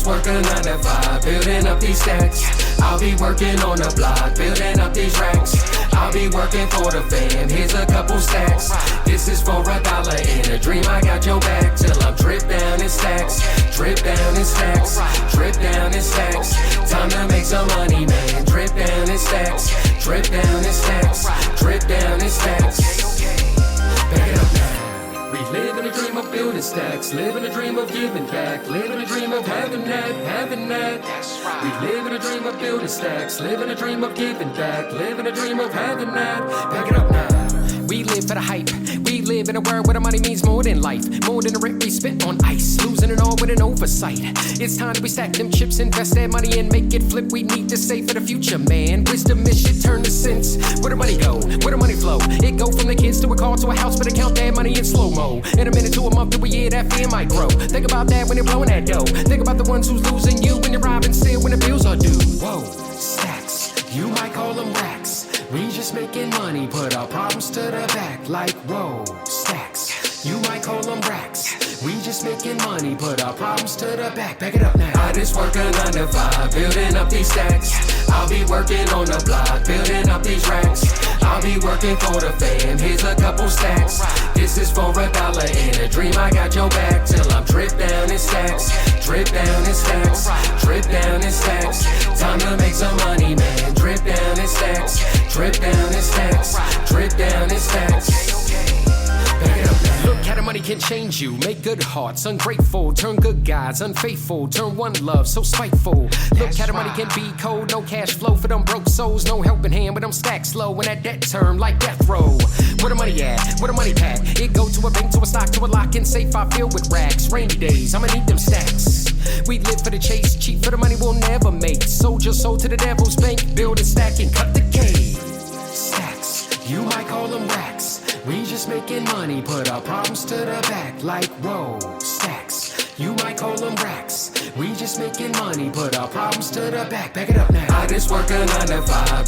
just work a 9 to 5, building up these stacks. I'll be working on the block, building up these racks. I'll be working for the fam, here's a couple stacks. This is for $1 in a dream, I got your back. Till I'm drip down in stacks, drip down in stacks, drip down in stacks. Time to make some money, man. Drip down in stacks, drip down in stacks, drip down in stacks. Back it up now. We live in a dream of building stacks, live in a dream of giving back, live in a dream of having that, having that. We live in a dream of building stacks, live in a dream of giving back, live in a dream of having that. Back it up now. We live for the hype. We live in a world where the money means more than life, more than the rent we spent on ice, losing it all with an oversight. It's time to stack them chips, invest that money and make it flip. We need to save for the future, man. Wisdom is shit turn to sense. Where the money go? Where the money flow? It go from the kids to a car to a house, but they count that money in slow-mo. In a minute to a month to a year, that fear might grow. Think about that when you're blowing that dough. Think about the ones who's losing you when you're robbing still when the bills are due. Whoa, stacks, you might call them racks. We just making money, put our problems to the back. Like whoa, stacks, you might call them racks. We just making money, put our problems to the back. Back it up now. I just work a 9 to 5, building up these stacks. I'll be working on the block, building up these racks. I'll be working for the fam, here's a couple stacks. This is for $1 in a dream, I got your back. Till I'm drip down in stacks, drip down in stacks, drip down in stacks. Time to make some money, man. Drip down in stacks, drip down in stacks, drip down in stacks. Back it up now. Look how the money can change you, make good hearts ungrateful, turn good guys unfaithful, turn one love so spiteful. Look how the money can be cold, no cash flow for them broke souls, no helping hand with them stacks low, and that debt term like death row. Where the money at? Where the money pack? It go to a bank, to a stock, to a lock and safe. I fill with racks. Rainy days, I'ma need them stacks. We live for the chase, cheap for the money we'll never make. Sold your soul to the devil's bank, build and stack and cut the cake. Stacks, you might call them racks. We just making money, put our problems to the back. Like whoa, stacks, you might call them racks. We just making money, put our problems to the back. Back it up now. I just work a 9 to 5.